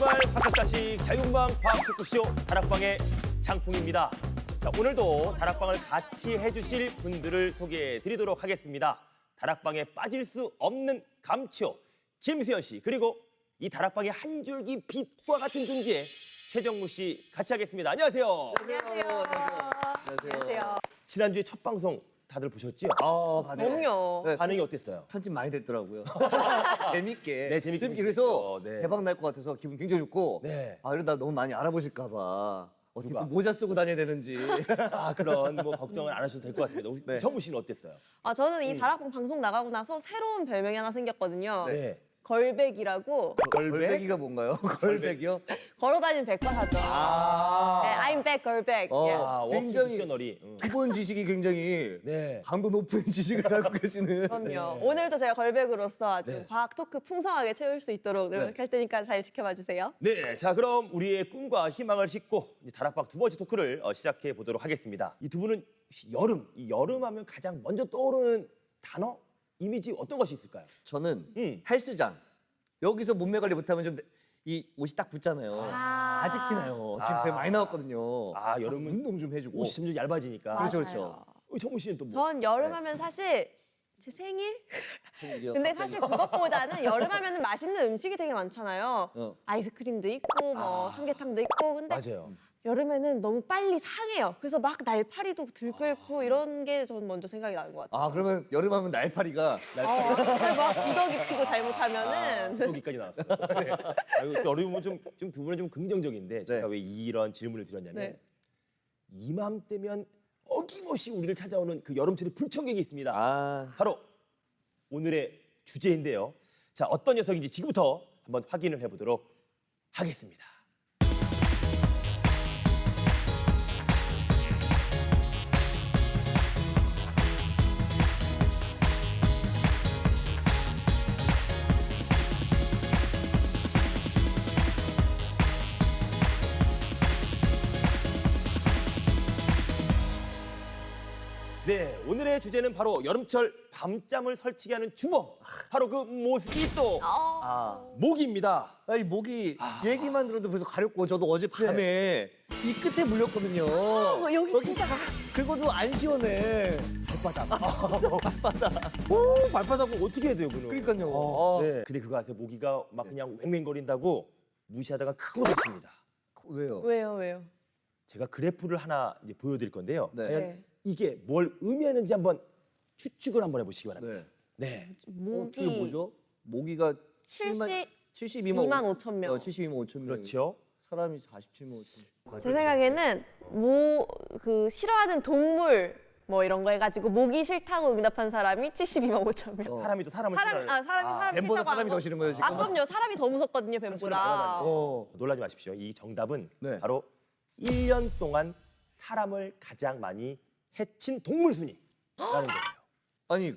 출발 학교가식 자유분방 과학 토크쇼 다락방의 장풍입니다. 자, 오늘도 다락방을 같이 해주실 분들을 소개해드리도록 하겠습니다. 다락방에 빠질 수 없는 감초 김수현 씨, 그리고 이 다락방의 한 줄기 빛과 같은 존재 최정무 씨 같이 하겠습니다. 안녕하세요. 안녕하세요. 안녕하세요. 지난주에 첫 방송 다들 보셨죠? 아, 맞아요. 그럼요. 네, 반응이 어땠어요? 편집 많이 됐더라고요. 재밌게. 네, 재밌게 그래서 보셨죠. 네. 대박 날 것 같아서 기분 굉장히 좋고. 네. 아, 이러다 너무 많이 알아보실까 봐. 어떻게 누가? 또 모자 쓰고 다녀야 되는지. 아, 그런 뭐 걱정을 안 하셔도 될 것 같습니다. 우리 네. 정무 씨는 어땠어요? 저는 이 다락방 방송 나가고 나서 새로운 별명이 하나 생겼거든요. 네. 걸백이라고. 걸백이가 뭔가요? 걸백이요? 걸어다니는 백과사전. 아. 네, I'm back, 걸백. 어. 예. 아, 워킹 굉장히 딕셔너리. 응. 기본 지식이 굉장히 네. 강도 높은 지식을 갖고 계시는. 그럼요. 오늘도 제가 걸백으로서 아주 네. 과학 토크 풍성하게 채울 수 있도록 노력할 테니까 잘 지켜봐 주세요. 네, 자 그럼 우리의 꿈과 희망을 싣고 이제 다락방 두 번째 토크를 시작해 보도록 하겠습니다. 이 두 분은 혹시 이 여름하면 가장 먼저 떠오르는 단어, 이미지 어떤 것이 있을까요? 저는 헬스장. 여기서 몸매 관리 못하면 좀 이 옷이 딱 붙잖아요. 아직 티나요. 지금 배 많이 나왔거든요. 아, 여름은 운동 좀 해주고. 옷이 점점 얇아지니까. 그렇죠, 맞아요. 그렇죠. 정무 씨는 또 뭐? 전 여름하면 사실 제 생일? 생일이요? 근데 사실 그것보다는 여름하면 맛있는 음식이 되게 많잖아요. 어. 아이스크림도 있고 뭐 삼계탕도 있고. 근데 맞아요. 여름에는 너무 빨리 상해요. 그래서 막 날파리도 들끓고 이런 게 전 먼저 생각이 나는 것 같아요. 아, 그러면 여름하면 날파리가 막 구더기 피고 잘못하면은 여기까지 나왔어요. 네. 아이고, 여름은 좀 두 분은 좀 긍정적인데 제가 왜 이런 질문을 드렸냐면 네. 이맘때면 어김없이 우리를 찾아오는 그 여름철의 불청객이 있습니다. 아, 바로 오늘의 주제인데요. 자, 어떤 녀석인지 지금부터 한번 확인을 해보도록 하겠습니다. 네, 오늘의 주제는 바로 여름철 밤잠을 설치게 하는 주범, 바로 그 모스키토, 모기입니다. 이 목이 얘기만 들어도 벌써 가렵고 저도 어제 밤에 이 끝에 물렸거든요. 여기 진짜 그리고도 안 시원해. 오, 발바닥을 어떻게 해야 돼요, 그는? 그러니까요. 네, 근데 그거 아세요? 모기가 막 그냥 왱왱거린다고 무시하다가 크고 다칩니다. 왜요? 왜요? 제가 그래프를 하나 이제 보여드릴 건데요. 네. 과연 네. 이게 뭘 의미하는지 한번 추측을 한번 해보시기 바랍니다. 네. 네. 모기 이게 뭐죠? 모기가 72만 2만 5천 명. 72만 5천 명. 그렇죠. 사람이 47만 5천 명. 제 생각에는 그 싫어하는 동물 뭐 이런 거 해가지고 모기 싫다고 응답한 사람이 72만 5천 명. 사람이 또 사람을 사람이 사람이 뱀보다 싫다고 사람이 한 더 거. 싫은 거예요, 지금? 아 그럼요. 사람이 더 무섭거든요 뱀보다. 놀라지 마십시오. 이 정답은 네. 바로 1년 동안 사람을 가장 많이 해친 동물 순위라는 거예요. 아니,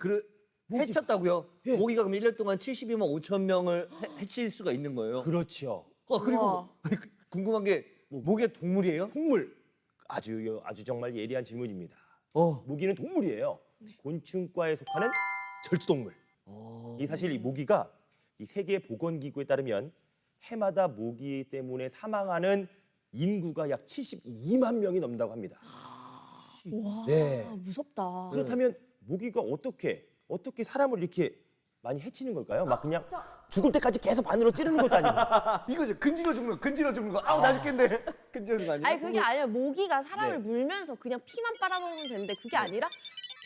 해쳤다고요? 예. 모기가 그럼 1년 동안 72만 5천 명을 해칠 수가 있는 거예요? 그렇죠. 그리고 우와. 궁금한 게 모기가 동물이에요? 동물. 아주 정말 예리한 질문입니다. 어. 모기는 동물이에요. 곤충과에 속하는 절지동물. 이 사실 이 모기가 이 세계 보건기구에 따르면 해마다 모기 때문에 사망하는 인구가 약 72만 명이 넘는다고 합니다. 와 네. 무섭다. 그렇다면 모기가 어떻게 사람을 이렇게 많이 해치는 걸까요? 막 그냥 죽을 때까지 계속 바늘로 찌르는 것도 아니고. 이거죠. 근질러 죽는 거. 아우, 나 죽겠네. 근질러 죽는 거 아니에요? 아니 그게 아니라 모기가 사람을 네. 물면서 그냥 피만 빨아먹으면 되는데 그게 아니라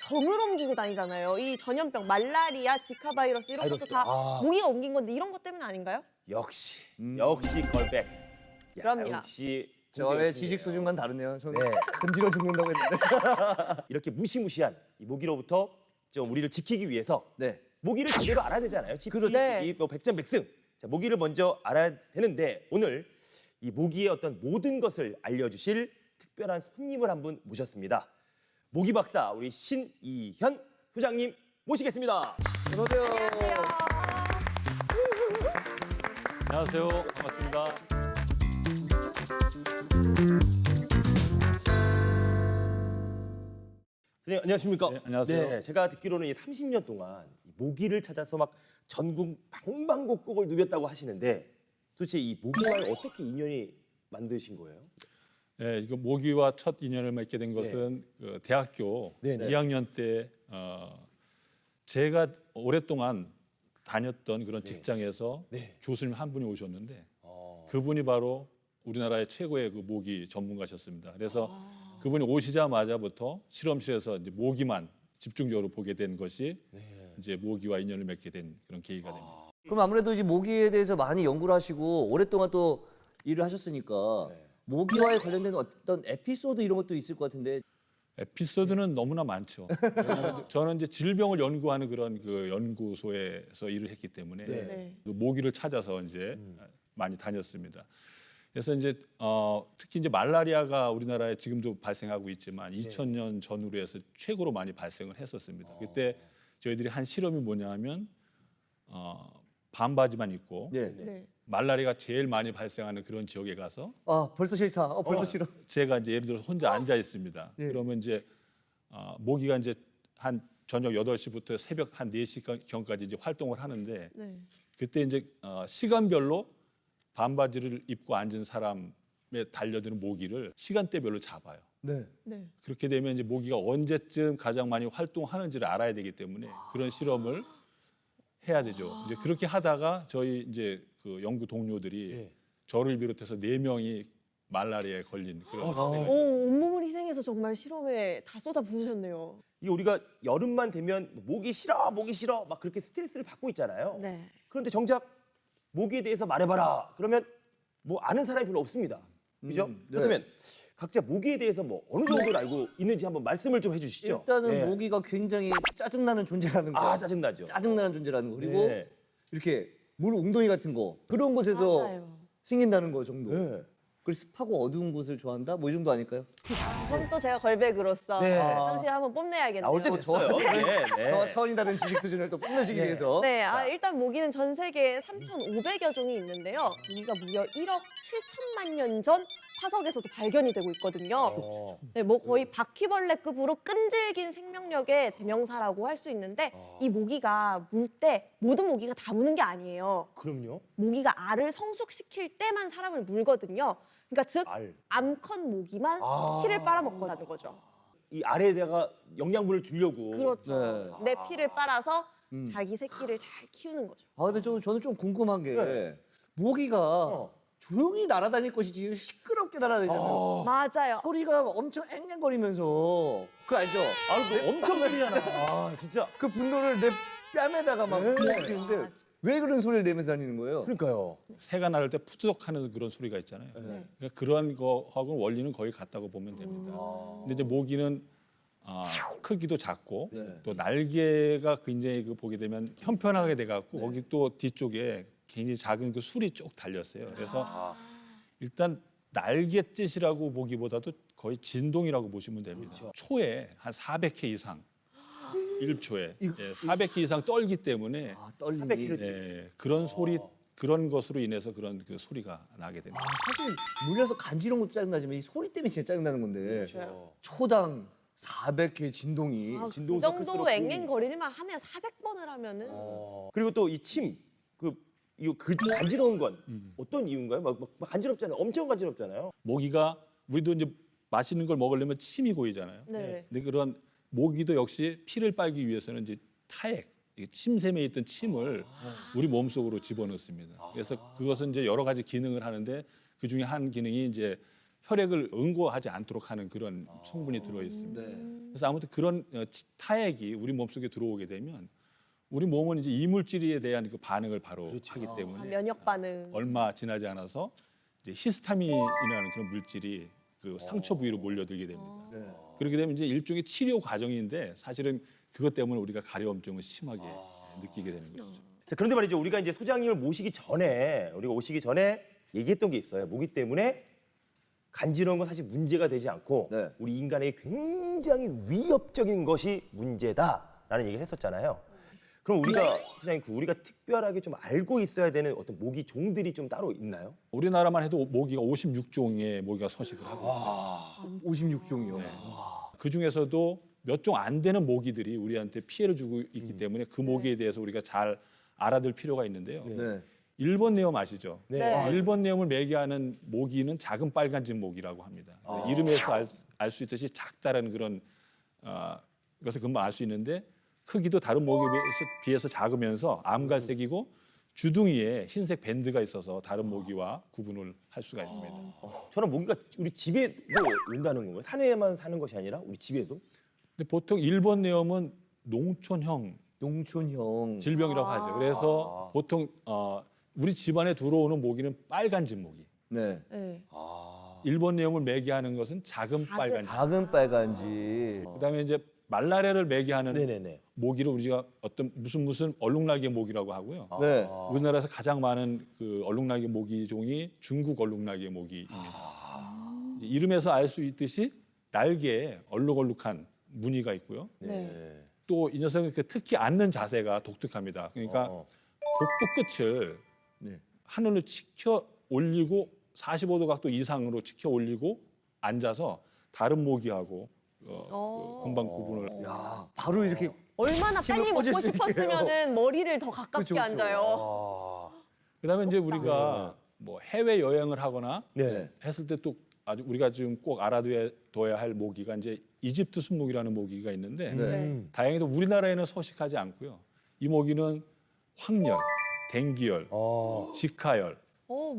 병을 옮기고 다니잖아요. 이 전염병, 말라리아, 지카 바이러스 이런 것도 바이러스. 다 아. 모기가 옮긴 건데 이런 것 때문 아닌가요? 역시 걸백. 야, 그럼요. 역시 저의 지식 수준만 다르네요. 저는 네. 근질러 죽는다고 했는데. 이렇게 무시무시한 이 모기로부터 좀 우리를 지키기 위해서 네. 모기를 제대로 알아야 되잖아요. 네. 뭐 백전백승. 자, 모기를 먼저 알아야 되는데 오늘 이 모기의 어떤 모든 것을 알려주실 특별한 손님을 한 분 모셨습니다. 모기 박사 우리 신이현 소장님 모시겠습니다. 안녕하세요. 안녕하세요. 반갑습니다. 선생님 안녕하십니까? 네, 안녕하세요. 네, 제가 듣기로는 이 30년 동안 이 모기를 찾아서 막 전국 방방곡곡을 누볐다고 하시는데 도대체 이 모기와의 어떻게 인연이 만드신 거예요? 네, 이거 모기와 첫 인연을 맺게 된 것은 그 대학교 네네. 2학년 때 제가 오랫동안 다녔던 그런 네. 직장에서 네. 교수님 한 분이 오셨는데 그분이 바로 우리나라의 최고의 그 모기 전문가셨습니다. 그래서 그분이 오시자마자부터 실험실에서 이제 모기만 집중적으로 보게 된 것이 이제 모기와 인연을 맺게 된 그런 계기가 됩니다. 그럼 아무래도 이제 모기에 대해서 많이 연구를 하시고 오랫동안 또 일을 하셨으니까 모기와에 관련된 어떤 에피소드 이런 것도 있을 것 같은데. 에피소드는 너무나 많죠. 저는 이제 질병을 연구하는 그런 그 연구소에서 일을 했기 때문에 네. 그 모기를 찾아서 이제 많이 다녔습니다. 그래서 이제 특히 이제 말라리아가 우리나라에 지금도 발생하고 있지만 2000년 전후로 해서 최고로 많이 발생을 했었습니다. 그때 저희들이 한 실험이 뭐냐면 반바지만 입고 네. 네. 말라리아가 제일 많이 발생하는 그런 지역에 가서 아 벌써 싫다. 벌써 싫어. 제가 이제 예를 들어서 혼자 앉아 있습니다. 네. 그러면 이제 모기가 이제 한 저녁 8시부터 새벽 한 4시경까지 이제 활동을 하는데 네. 그때 이제 시간별로 반바지를 입고 앉은 사람에 달려드는 모기를 시간대별로 잡아요. 네. 네. 그렇게 되면 이제 모기가 언제쯤 가장 많이 활동하는지를 알아야 되기 때문에 그런 실험을 해야 되죠. 이제 그렇게 하다가 저희 이제 그 연구 동료들이 저를 비롯해서 4명이 말라리아에 걸린 그런 오, 온몸을 희생해서 정말 실험에 다 쏟아부으셨네요. 이게 우리가 여름만 되면 모기 싫어, 모기 싫어 막 그렇게 스트레스를 받고 있잖아요. 네. 그런데 정작 모기에 대해서 말해봐라. 그러면 뭐 아는 사람이 별로 없습니다. 그죠? 네. 그렇다면 각자 모기에 대해서 뭐 어느 정도를 알고 있는지 한번 말씀을 좀 해주시죠. 일단은 네. 모기가 굉장히 짜증나는 존재라는 거. 아 짜증나죠. 짜증나는 존재라는 거. 그리고 네. 이렇게 물 웅덩이 같은 거 그런 곳에서 맞아요. 생긴다는 거 정도. 네. 그리고 습하고 어두운 곳을 좋아한다. 뭐 이 정도 아닐까요? 그럼 또 제가 걸백으로서 네. 당신을 한번 뽐내야겠네요. 나올 때 됐어요. 네, 네. 저와 차원이 다른 지식 수준을 또 뽐내시기 위해서. 네, 일단 모기는 전 세계에 3,500여 종이 있는데요. 모기가 무려 1억 7천만 년 전 화석에서도 발견이 되고 있거든요. 네, 뭐 거의 바퀴벌레급으로 끈질긴 생명력의 대명사라고 할 수 있는데 이 모기가 물 때 모든 모기가 다 무는 게 아니에요. 그럼요. 모기가 알을 성숙시킬 때만 사람을 물거든요. 그러니까 즉 알. 암컷 모기만 피를 빨아먹거라는 거죠. 이 알에다가 영양분을 주려고. 그렇죠. 네. 내 피를 빨아서 자기 새끼를 잘 키우는 거죠. 아 근데 저는 좀 궁금한 게 네. 모기가 조용히 날아다닐 것이지 시끄럽게 날아다니잖아요. 맞아요. 소리가 엄청 앵앵거리면서 그거 알죠? 아, 엄청 크잖아. 아, 진짜. 그 분노를 내 뺨에다가 막 네. 부어주는데 왜 그런 소리를 내면서 다니는 거예요? 그러니까요. 새가 나를 때 푸드덕하는 그런 소리가 있잖아요. 그러니까 그런 거하고 원리는 거의 같다고 보면 됩니다. 근데 이제 모기는 크기도 작고 네. 또 날개가 굉장히 그 보게 되면 편편하게 돼갖고 거기 또 뒤쪽에 굉장히 작은 그 술이 쭉 달렸어요. 그래서 일단 날갯짓이라고 보기보다도 거의 진동이라고 보시면 됩니다. 초에 한 400회 이상 1초에 400회 이상 떨기 때문에 아 떨림이. 400kg. 그런 소리 그런 것으로 인해서 그런 그 소리가 나게 됩니다. 사실 물려서 간지러운 것도 짜증나지만 이 소리 때문에 진짜 짜증나는 건데 그렇죠. 초당 400회 진동이 그 진동 정도 서커스로 앵앵거리면 한 해에 400번을 하면은 그리고 또 이 침, 이거 간지러운 건 어떤 이유인가요? 막 간지럽잖아요. 엄청 간지럽잖아요. 모기가 우리도 이제 맛있는 걸 먹으려면 침이 고이잖아요. 네. 근데 그런 모기도 역시 피를 빨기 위해서는 이제 타액, 이게 침샘에 있던 침을 우리 몸속으로 집어넣습니다. 그래서 그것은 이제 여러 가지 기능을 하는데 그 중에 한 기능이 이제 혈액을 응고하지 않도록 하는 그런 성분이 들어 있습니다. 그래서 아무튼 그런 타액이 우리 몸속에 들어오게 되면 우리 몸은 이제 이물질에 대한 그 반응을 바로 하기 때문에 면역 반응. 얼마 지나지 않아서 이제 히스타민이라는 그런 물질이 그 상처 부위로 몰려들게 됩니다. 그렇게 되면 이제 일종의 치료 과정인데 사실은 그것 때문에 우리가 가려움증을 심하게 느끼게 되는 것이죠. 자, 그런데 말이죠. 우리가 이제 소장님을 우리가 오시기 전에 얘기했던 게 있어요. 모기 때문에 간지러운 건 사실 문제가 되지 않고 네. 우리 인간에게 굉장히 위협적인 것이 문제다라는 얘기를 했었잖아요. 그럼 소장님 우리가 특별하게 좀 알고 있어야 되는 어떤 모기 종들이 좀 따로 있나요? 우리나라만 해도 모기가 56종의 모기가 서식을 하고 있습니다. 56종이요. 그 중에서도 몇 종 안 되는 모기들이 우리한테 피해를 주고 있기 때문에 그 모기에 대해서 우리가 잘 알아둘 필요가 있는데요. 네. 일본 내염 아시죠? 네. 일본 내염을 매개하는 모기는 작은 빨간집 모기라고 합니다. 이름에서 알 수 있듯이 작다라는 그런 것을 금방 알 수 있는데 크기도 다른 모기에 비해서 작으면서 암갈색이고 주둥이에 흰색 밴드가 있어서 다른 모기와 구분을 할 수가 있습니다. 저는 모기가 우리 집에도 온다는 건가요? 산에만 사는 것이 아니라 우리 집에도? 근데 보통 일본 내염은 농촌형 농촌형. 질병이라고 하죠. 그래서 보통 우리 집안에 들어오는 모기는 빨간집 모기. 네. 네. 일본 내염을 매개하는 것은 작은 빨간집. 작은 빨간지. 그다음에 이제 말라리아를 매개하는 네네네. 모기를 우리가 어떤 무슨 얼룩날개 모기라고 하고요. 네. 우리나라에서 가장 많은 그 얼룩날개 모기 종이 중국 얼룩날개 모기입니다. 이제 이름에서 알 수 있듯이 날개에 얼룩얼룩한 무늬가 있고요. 네. 또 이 녀석은 그 특히 앉는 자세가 독특합니다. 그러니까 복부 끝을 네. 하늘로 치켜 올리고 45도 각도 이상으로 치켜 올리고 앉아서 다른 모기하고 금방 구분을. 야, 바로 이렇게 얼마나 침을 빨리 먹고 꽂을 수 싶었으면은 머리를 더 가깝게 그쵸, 그쵸. 앉아요. 그다음에 이제 우리가 뭐 해외 여행을 하거나 네. 했을 때 또 아주 우리가 지금 꼭 알아둬야 할 모기가 이제 이집트 순모기라는 모기가 있는데 네. 다행히도 우리나라에는 서식하지 않고요. 이 모기는 황열, 댕기열, 지카열,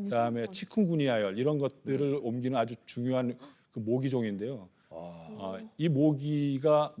그다음에 치kun구니아열 이런 것들을 옮기는 아주 중요한 그 모기종인데요. 이 모기가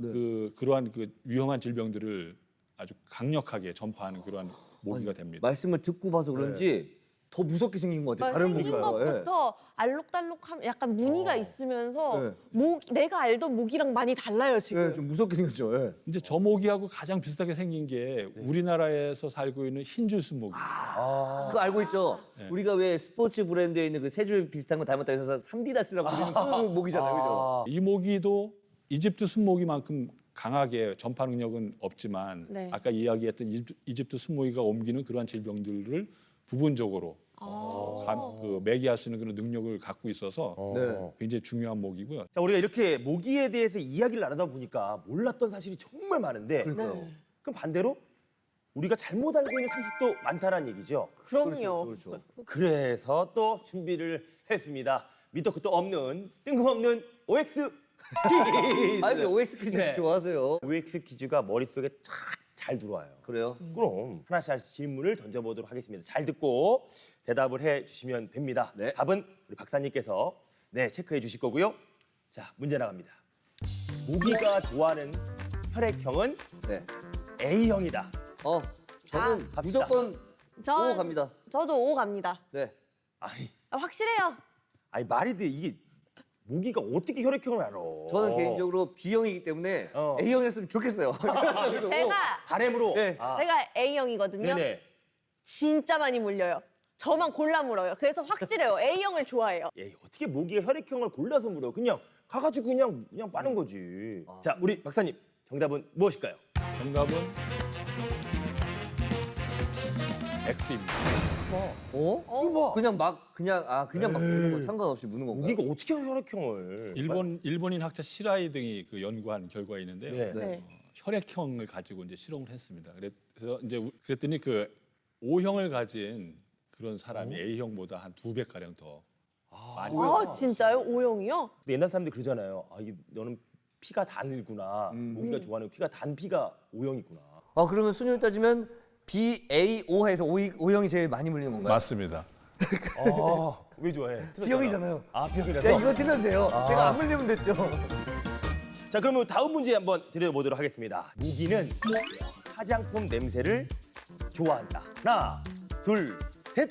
그러한 그 위험한 질병들을 아주 강력하게 전파하는 그러한 모기가 됩니다. 말씀을 듣고 봐서 그런지 더 무섭게 생긴 것 같아요. 다른 생긴 모기가. 예. 것부터 알록달록한 약간 무늬가 있으면서 네. 내가 알던 모기랑 많이 달라요 지금. 예, 좀 무섭게 생겼죠. 예. 이제 저 모기하고 가장 비슷하게 생긴 게 우리나라에서 살고 있는 흰줄 순모기. 그거 알고 있죠? 네. 우리가 왜 스포츠 브랜드에 있는 그 세 줄 비슷한 거 닮았다 해서 산디다스라고 부르는 그 모기잖아요. 그죠? 이 모기도 이집트 순모기만큼 강하게 전파 능력은 없지만 네. 아까 이야기했던 이집트 순모기가 옮기는 그러한 질병들을 부분적으로 매개할 수 있는 그런 능력을 갖고 있어서 네. 굉장히 중요한 모기고요. 자, 우리가 이렇게 모기에 대해서 이야기를 나누다 보니까 몰랐던 사실이 정말 많은데 그러니까요. 그럼 반대로 우리가 잘못 알고 있는 사실도 많다는 얘기죠. 그럼요. 그렇죠. 그래서 또 준비를 했습니다. 밑도 끝도 없는 뜬금없는 OX 퀴즈. 아, 왜 OX 퀴즈 네. 좋아하세요? OX 퀴즈가 머릿속에 잘 들어와요. 그래요? 그럼 하나씩 질문을 던져보도록 하겠습니다. 잘 듣고 대답을 해주시면 됩니다. 네. 답은 우리 박사님께서 체크해 주실 거고요. 자, 문제 나갑니다. 모기가 좋아하는 혈액형은 네. A형이다. 저는 갑시다. 무조건 전- O 갑니다. 저도 O 갑니다. 네. 확실해요. 아니 말이 돼. 이게 모기가 어떻게 혈액형을 알아? 저는 개인적으로 B형이기 때문에 A형이었으면 좋겠어요. 그래서 O. 제가 바램으로. 네. 제가 A형이거든요. 네네. 진짜 많이 물려요. 저만 골라 물어요. 그래서 확실해요. A형을 좋아해요. 에이, 어떻게 모기의 혈액형을 골라서 물어? 그냥 가가지고 그냥 빠는 거지. 자, 우리 박사님 정답은 무엇일까요? 정답은 X입니다. 이거 봐. 그냥 막 묻는 거 상관없이 묻는 건가요? 모기가 어떻게 혈액형을? 일본인 학자 시라이 등이 그 연구한 결과가 있는데요. 네. 네. 혈액형을 가지고 이제 실험을 했습니다. 그래서 이제 그랬더니 그 O형을 가진 그런 사람이 A형보다 한 2배 가량 더 많이. 진짜요? O형이요? 근데 옛날 사람들이 그러잖아요. 너는 피가 단구나. 모기가 좋아하는 피가 단 피가 O형이구나. 그러면 순위를 따지면 B, A, O 해서 O형이 제일 많이 물리는 건가요? 맞습니다. 왜 좋아해? B형이잖아요. B형이라서. 야, 이거 틀려도 돼요. 제가 안 물리면 됐죠. 자, 그러면 다음 문제 한번 드려보도록 하겠습니다. 모기는 화장품 냄새를 좋아한다. 하나, 둘, 셋.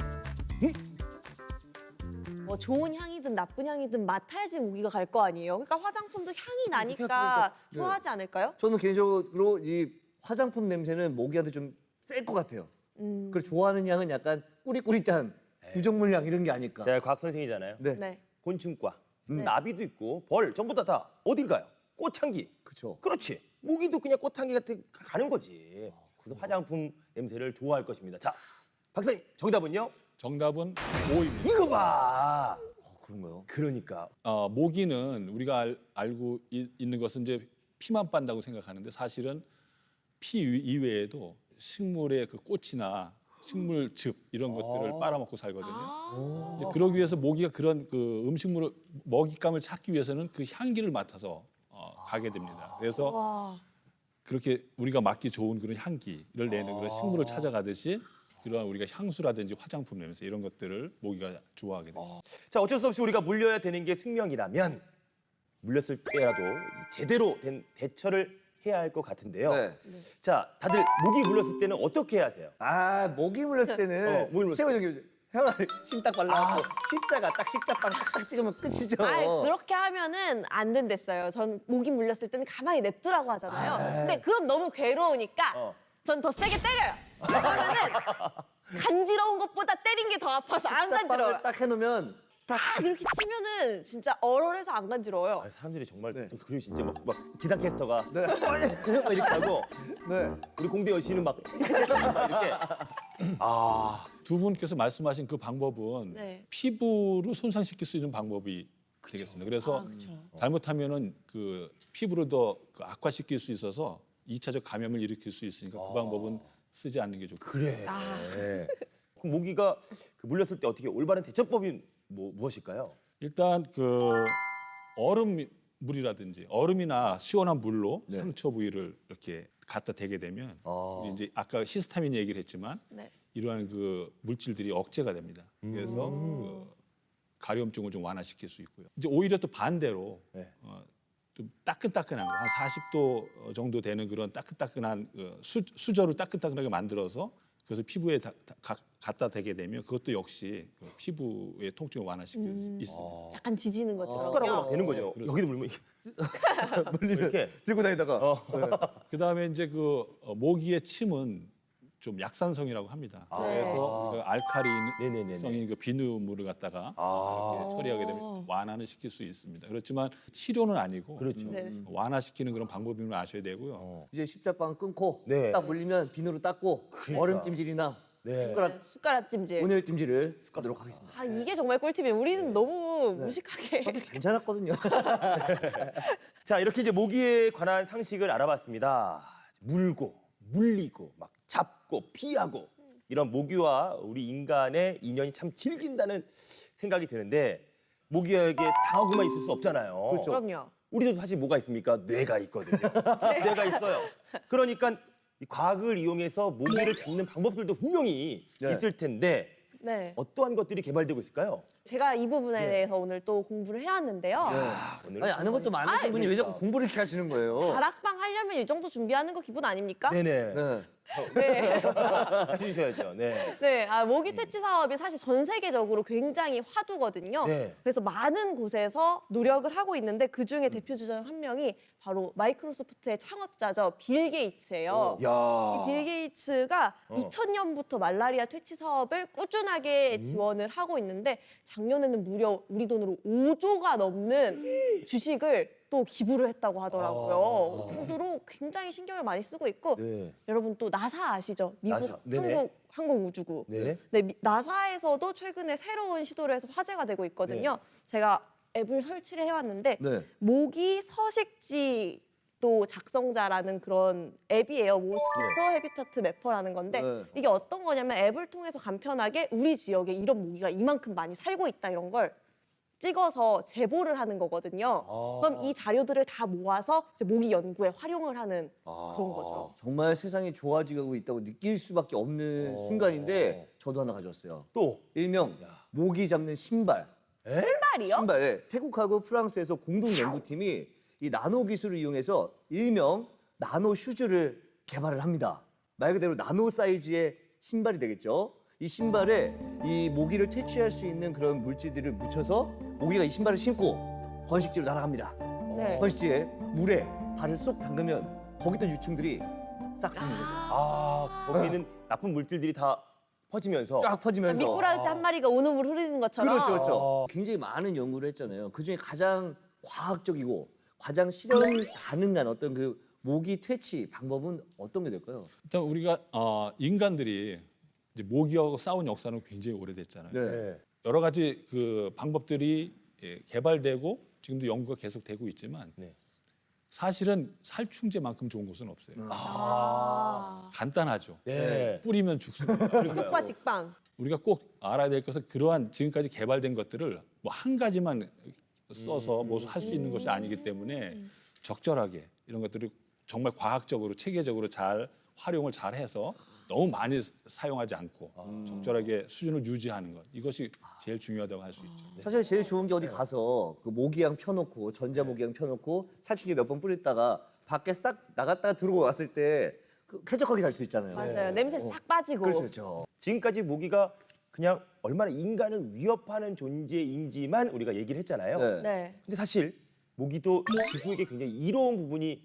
뭐 좋은 향이든 나쁜 향이든 맡아야지 모기가 갈 거 아니에요. 그러니까 화장품도 향이 나니까 생각해보니까, 좋아하지 않을까요? 저는 개인적으로 이 화장품 냄새는 모기한테 좀 셀 것 같아요. 그리고 좋아하는 향은 약간 꾸릿꾸릿한 구정물 향 이런 게 아닐까. 제가 과학 선생이잖아요. 네. 네. 곤충과 나비도 있고 벌 전부 다 어딜 가요? 꽃향기. 그렇죠. 그렇지. 모기도 그냥 꽃향기 같은 가는 거지. 그래서 화장품 냄새를 좋아할 것입니다. 자, 박사님 정답은요? 정답은 O입니다. 이거 봐. 그런가요? 그러니까 모기는 우리가 알고 있는 것은 이제 피만 빤다고 생각하는데 사실은 피 이외에도 식물의 그 꽃이나 식물즙 이런 것들을 아. 빨아먹고 살거든요. 아. 이제 그러기 위해서 모기가 그런 그 음식물을 먹잇감을 찾기 위해서는 그 향기를 맡아서 가게 됩니다. 그래서 와. 그렇게 우리가 맡기 좋은 그런 향기를 내는 그런 식물을 찾아가듯이 그러한 우리가 향수라든지 화장품 냄새 이런 것들을 모기가 좋아하게 됩니다. 자, 어쩔 수 없이 우리가 물려야 되는 게 숙명이라면 물렸을 때라도 제대로 된 대처를 해야 할 것 같은데요. 네. 자, 다들 모기 물렸을 때는 어떻게 해야 하세요? 아, 모기 물렸을 때는 모기 물렸을 최고 정교 형아 침 딱 발라갖고 십자가 딱 십자빵 딱 찍으면 끝이죠. 아, 그렇게 하면은 안 된댔어요. 전 모기 물렸을 때는 가만히 냅두라고 하잖아요. 근데 그건 너무 괴로우니까 어. 전 더 세게 때려요. 그러면은 간지러운 것보다 때린 게 더 아파서 안 간지러워요. 십자빵을 딱 해놓으면 딱 이렇게 치면은 진짜 얼얼해서 안 간지러워요. 아, 사람들이 정말 네. 그리고 진짜 막 기상캐스터가 네. 이렇게 하고 네. 우리 공대 여신은 막 이렇게 두 분께서 말씀하신 그 방법은 네. 피부를 손상시킬 수 있는 방법이 되겠습니다. 그래서 그렇죠. 잘못하면은 그 피부를 더 그 악화시킬 수 있어서 2차적 감염을 일으킬 수 있으니까 그 방법은 쓰지 않는 게 좋고. 그래. 아. 그럼 모기가 그 물렸을 때 어떻게 올바른 대처법이 무엇일까요? 일단 그 얼음물이라든지 얼음이나 시원한 물로 네. 상처 부위를 이렇게 갖다 대게 되면 우리 이제 아까 히스타민 얘기를 했지만 네. 이러한 그 물질들이 억제가 됩니다. 그래서 그 가려움증을 좀 완화시킬 수 있고요. 이제 오히려 또 반대로 네. 좀 따끈따끈한 거, 한 40도 정도 되는 그런 따끈따끈한 수저를 따끈따끈하게 만들어서 그래서 피부에 갖다 대게 되면 그것도 역시 그 피부의 통증을 완화시킬 수 있습니다. 약간 지지는 것처럼. 숟가락으로 막 되는 거죠. 그렇죠. 여기도 물면 물리면 이렇게 들고 다니다가 그다음에 이제 그 모기의 침은 좀 약산성이라고 합니다. 그래서 그 네네네네. 알카리성인 그 비누물을 갖다가 이렇게 처리하게 되면 완화는 시킬 수 있습니다. 그렇지만 치료는 아니고 그렇죠. 네. 완화시키는 그런 방법임을 아셔야 되고요. 이제 십자빵 끊고 네. 딱 물리면 비누로 닦고 그러니까. 얼음 찜질이나 네. 숟가락 숟가락 찜질. 온열 찜질을 하도록 하겠습니다. 아, 이게 정말 꿀팁이에요. 우리는 너무 무식하게. 사실 괜찮았거든요. 자, 이렇게 이제 모기에 관한 상식을 알아봤습니다. 물고, 물리고, 막 잡고, 피하고 이런 모기와 우리 인간의 인연이 참 질긴다는 생각이 드는데 모기에게 당하고만 있을 수 없잖아요. 그렇죠. 그럼요. 우리도 사실 뭐가 있습니까? 뇌가 있거든요. 뇌가 있어요. 그러니까 이 과학을 이용해서 모기를 잡는 방법들도 분명히 네. 있을 텐데 네. 어떠한 것들이 개발되고 있을까요? 제가 이 부분에 네. 대해서 오늘 또 공부를 해왔는데요. 오늘 아니 아는 것도 많으신 분이 왜 자꾸 공부를 이렇게 하시는 거예요? 다락방 하려면 이 정도 준비하는 거 기본 아닙니까? 네네 네. 네. 해주셔야죠. 네. 네, 모기 퇴치 사업이 사실 전 세계적으로 굉장히 화두거든요. 네. 그래서 많은 곳에서 노력을 하고 있는데 그 중에 대표 주자 한 명이 바로 마이크로소프트의 창업자죠, 빌 게이츠예요. 야. 이 빌 게이츠가 2000년부터 말라리아 퇴치 사업을 꾸준하게 지원을 하고 있는데 작년에는 무려 우리 돈으로 5조가 넘는 주식을 또 기부를 했다고 하더라고요. 그 정도로 굉장히 신경을 많이 쓰고 있고 네. 여러분 또 나사 아시죠? 미국 나사. 네네. 항공우주국. 네. 네, 나사에서도 최근에 새로운 시도를 해서 화제가 되고 있거든요. 제가 앱을 설치를 해왔는데 네. 모기 서식지 또 작성자라는 그런 앱이에요. 모스키토 헤비타트 매퍼라는 건데 네. 이게 어떤 거냐면 앱을 통해서 간편하게 우리 지역에 이런 모기가 이만큼 많이 살고 있다 이런 걸 찍어서 제보를 하는 거거든요. 그럼 이 자료들을 다 모아서 이제 모기 연구에 활용을 하는 그런 거죠. 정말 세상이 좋아지고 있다고 느낄 수밖에 없는 순간인데 저도 하나 가져왔어요. 또 일명 모기 잡는 신발. 신발이요? 신발. 예. 태국하고 프랑스에서 공동 연구팀이 이 나노 기술을 이용해서 일명 나노 슈즈를 개발을 합니다. 말 그대로 나노 사이즈의 신발이 되겠죠. 이 신발에 이 모기를 퇴치할 수 있는 그런 물질들을 묻혀서 모기가 이 신발을 신고 번식지로 날아갑니다. 네. 번식지에 물에 발을 쏙 담그면 거기 있던 유충들이 싹 죽는 거죠. 거기는 나쁜 물질들이 다 퍼지면서 쫙 퍼지면서. 미꾸라지 한 마리가 온음을 흐리는 것처럼. 그렇죠, 그렇죠. 굉장히 많은 연구를 했잖아요. 그 중에 가장 과학적이고 가장 실현 가능한 어떤 그 모기 퇴치 방법은 어떤 게 될까요? 일단 우리가 인간들이 이제 모기하고 싸운 역사는 굉장히 오래됐잖아요. 네. 네. 여러 가지 그 방법들이 개발되고 지금도 연구가 계속되고 있지만 네. 사실은 살충제만큼 좋은 것은 없어요. 간단하죠. 네. 뿌리면 죽습니다. 효과 직방. 우리가 꼭 알아야 될 것은 그러한 지금까지 개발된 것들을 뭐 한 가지만 써서 뭐 할 수 있는 것이 아니기 때문에 적절하게 이런 것들을 정말 과학적으로 체계적으로 잘 활용을 잘 해서 너무 많이 사용하지 않고 적절하게 수준을 유지하는 것 이것이 제일 중요하다고 할 수 있죠. 사실 제일 좋은 게 어디 가서 그 모기향 펴놓고 전자 모기향 펴놓고 살충제 몇 번 뿌렸다가 밖에 싹 나갔다가 들어오고 왔을 때 그 쾌적하게 잘 수 있잖아요. 맞아요. 냄새 싹 빠지고. 그렇죠, 그렇죠. 지금까지 모기가 그냥 얼마나 인간을 위협하는 존재인지만 우리가 얘기를 했잖아요. 네. 네. 근데 사실 모기도 지구에게 굉장히 이로운 부분이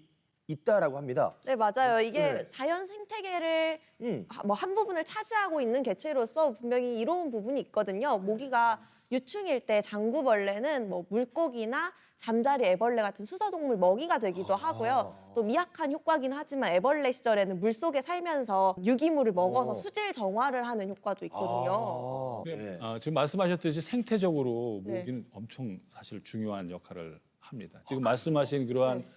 있다라고 합니다. 네, 맞아요. 이게 네. 자연 생태계를 음. 뭐 한 부분을 차지하고 있는 개체로서 분명히 이로운 부분이 있거든요. 모기가 유충일 때 장구벌레는 뭐 물고기나 잠자리 애벌레 같은 수사동물 먹이가 되기도 하고요. 또 미약한 효과긴 하지만 애벌레 시절에는 물속에 살면서 유기물을 먹어서 수질 정화를 하는 효과도 있거든요. 네. 지금 말씀하셨듯이 생태적으로 네. 모기는 엄청 사실 중요한 역할을 합니다. 지금 말씀하신 그러한 네.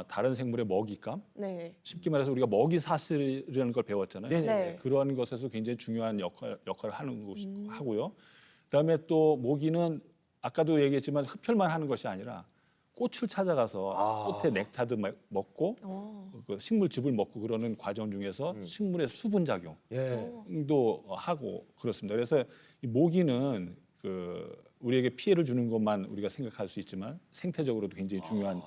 다른 생물의 먹잇감, 네. 쉽게 말해서 우리가 먹이 사슬이라는 걸 배웠잖아요. 네네. 네. 그런 것에서 굉장히 중요한 역할을 하는 것이 하고요. 그다음에 또 모기는 아까도 얘기했지만 흡혈만 하는 것이 아니라 꽃을 찾아가서 꽃의 넥타도 먹고 그 식물즙을 먹고 그러는 과정 중에서 식물의 수분 작용도 예. 하고 그렇습니다. 그래서 이 모기는 그 우리에게 피해를 주는 것만 우리가 생각할 수 있지만 생태적으로도 굉장히 중요한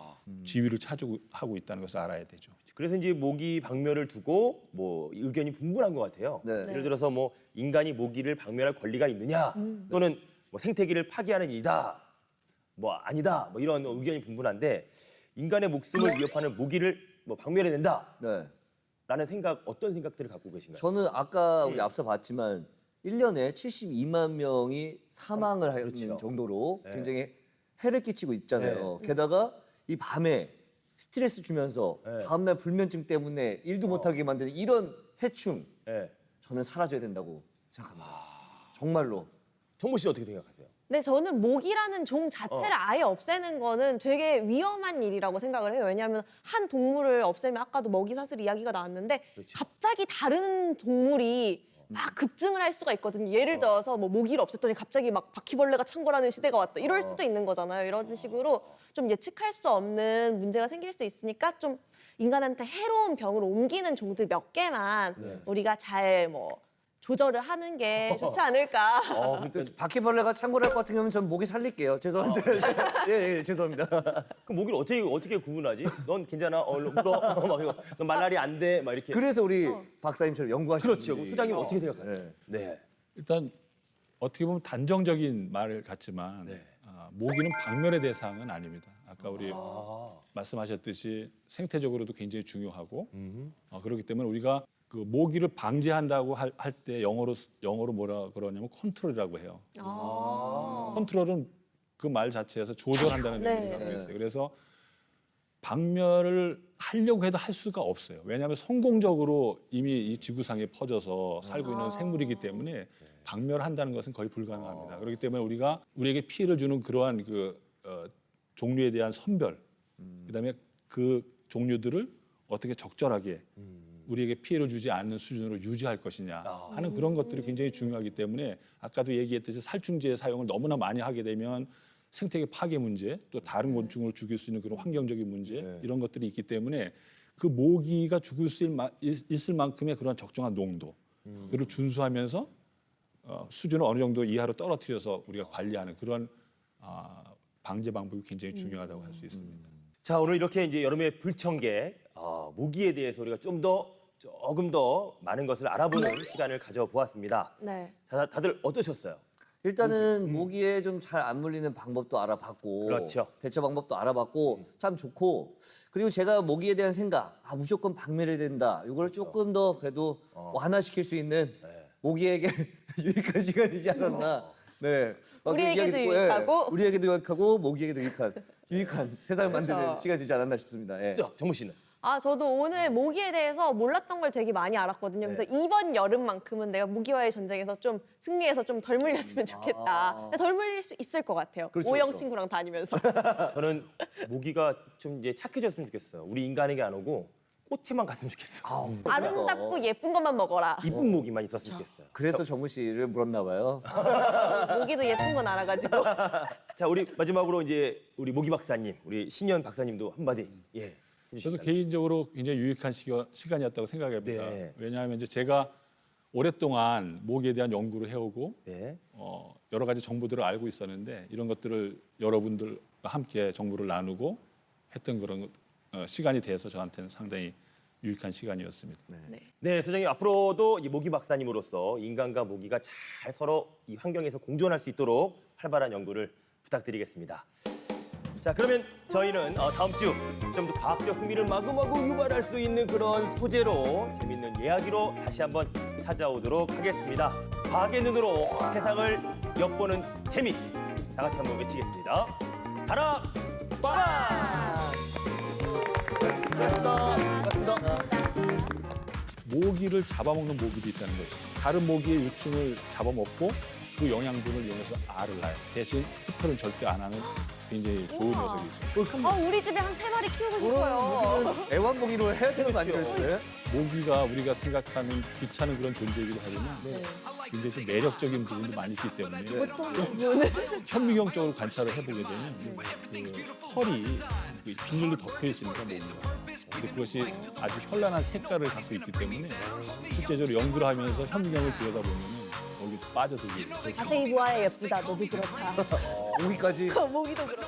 지위를 차지하고 있다는 것을 알아야 되죠. 그래서 이제 모기 박멸을 두고 뭐 의견이 분분한 것 같아요. 네. 예를 들어서 뭐 인간이 모기를 박멸할 권리가 있느냐, 또는 뭐 생태계를 파괴하는 일이다, 뭐 아니다, 뭐 이런 의견이 분분한데 인간의 목숨을 위협하는 모기를 뭐 박멸해야 된다라는 네. 생각, 어떤 생각들을 갖고 계신가요? 저는 아까 우리 앞서 봤지만 1년에 72만 명이 사망을 하는 그렇죠. 정도로 네. 굉장히 해를 끼치고 있잖아요. 게다가 이 밤에 스트레스 주면서 네. 다음날 불면증 때문에 일도 못하게 만드는 이런 해충 예. 저는 사라져야 된다고 생각합니다. 정말로. 정모 씨 어떻게 생각하세요? 네, 저는 모기라는 종 자체를 아예 없애는 거는 되게 위험한 일이라고 생각을 해요. 왜냐하면 한 동물을 없애면 아까도 먹이 사슬 이야기가 나왔는데 그렇죠. 갑자기 다른 동물이 막 급증을 할 수가 있거든요. 예를 들어서 뭐 모기를 없앴더니 갑자기 막 바퀴벌레가 창궐하는 시대가 왔다. 이럴 수도 있는 거잖아요. 이런 식으로 좀 예측할 수 없는 문제가 생길 수 있으니까 좀 인간한테 해로운 병을 옮기는 종들 몇 개만 우리가 잘 뭐 조절을 하는 게 좋지 않을까. 그러니까 바퀴벌레가 창궐할 것 같은 경우는 전 모기 살릴게요. 죄송한데. 예, 죄송합니다. 그 모기를 어떻게 구분하지? 넌 괜찮아? 울어? 막 이거, 넌 말라리 안 돼? 막 이렇게. 그래서 우리 박사님처럼 연구하시는 그렇죠. 분이- 소장님 어떻게 생각하세요? 네. 네. 일단 어떻게 보면 단정적인 말 같지만 네. 모기는 박멸의 대상은 아닙니다. 아까 우리 말씀하셨듯이 생태적으로도 굉장히 중요하고 그렇기 때문에 우리가 그 모기를 방지한다고 할 때 영어로 뭐라 그러냐면 컨트롤이라고 해요. 컨트롤은 그 말 자체에서 조절한다는 네. 의미를 갖고 있어요. 그래서 박멸을 하려고 해도 할 수가 없어요. 왜냐하면 성공적으로 이미 이 지구상에 퍼져서 살고 있는 생물이기 때문에 박멸한다는 것은 거의 불가능합니다. 그렇기 때문에 우리가 우리에게 피해를 주는 그러한 종류에 대한 선별, 그다음에 그 종류들을 어떻게 적절하게 우리에게 피해를 주지 않는 수준으로 유지할 것이냐 하는 그런 것들이 굉장히 중요하기 때문에 아까도 얘기했듯이 살충제 사용을 너무나 많이 하게 되면 생태계 파괴 문제, 또 다른 곤충을 죽일 수 있는 그런 환경적인 문제 이런 것들이 있기 때문에 그 모기가 죽을 수 있을 만큼의 그런 적정한 농도 그를 준수하면서 수준을 어느 정도 이하로 떨어뜨려서 우리가 관리하는 그런 방제 방법이 굉장히 중요하다고 할 수 있습니다. 자, 오늘 이렇게 이제 여름의 불청객 모기에 대해서 우리가 조금 더 많은 것을 알아보는 시간을 가져보았습니다. 네. 다들 어떠셨어요? 일단은 모기에 좀 잘 안 물리는 방법도 알아봤고 그렇죠. 대처 방법도 알아봤고 참 좋고 그리고 제가 모기에 대한 생각 무조건 박멸해야 된다 이걸 조금 더 그래도 완화시킬 수 있는 모기에게 유익한 시간이지 않았나 네 우리에게도 이야기 듣고, 유익하고. 우리에게도 유익하고 모기에게도 유익한 세상을 그렇죠. 만드는 시간이 되지 않았나 싶습니다. 예. 정모 씨는? 저도 오늘 모기에 대해서 몰랐던 걸 되게 많이 알았거든요. 그래서 이번 여름만큼은 내가 모기와의 전쟁에서 좀 승리해서 좀 덜 물렸으면 좋겠다. 덜 물릴 수 있을 것 같아요. 그렇죠, 오영 그렇죠. 친구랑 다니면서. 저는 모기가 좀 이제 착해졌으면 좋겠어요. 우리 인간에게 안 오고 꽃에만 갔으면 좋겠어. 아름답고 예쁜 것만 먹어라. 이쁜 모기만 있었으면 좋겠어요. 그래서 정우 씨를 물었나 봐요. 모기도 예쁜 건 알아가지고. 자, 우리 마지막으로 이제 우리 모기 박사님, 우리 신현 박사님도 한마디. 예. 저도 개인적으로 굉장히 유익한 시간이었다고 생각합니다. 네. 왜냐하면 이제 제가 오랫동안 모기에 대한 연구를 해오고 네. 여러 가지 정보들을 알고 있었는데 이런 것들을 여러분들과 함께 정보를 나누고 했던 그런 시간이 돼서 저한테는 상당히 유익한 시간이었습니다. 네, 소장님 앞으로도 이 모기 박사님으로서 인간과 모기가 잘 서로 이 환경에서 공존할 수 있도록 활발한 연구를 부탁드리겠습니다. 자, 그러면 저희는 다음 주 좀 더 과학적 흥미를 마구마구 유발할 수 있는 그런 소재로 재밌는 이야기로 다시 한번 찾아오도록 하겠습니다. 과학의 눈으로 세상을 엿보는 재미. 다 같이 한번 외치겠습니다. 다락방! 고맙습니다. 모기를 잡아먹는 모기도 있다는 거죠. 다른 모기의 유충을 잡아먹고 그 영양분을 이용해서 알을 낳아요. 대신 흡혈은 절대 안 하는 굉장히 좋은 녀석이죠. 우리 집에 한 3마리 키우고 싶어요. 애완모기로 해야 되는 거 아니에요, 지금? 모기가 우리가 생각하는 귀찮은 그런 존재이기도 하지만 굉장히 좀 매력적인 부분도 많이 있기 때문에 현미경적으로 관찰을 해보게 되면 그 털이 그 비늘로 덮여 있습니다, 모기가. 근데 그것이 아주 현란한 색깔을 갖고 있기 때문에 실제적으로 연구를 하면서 현미경을 들여다보면 거기 빠져들게 돼요. 자세히 보아야 예쁘다. 너도 그렇다. 모기까지. 모기도 그렇다.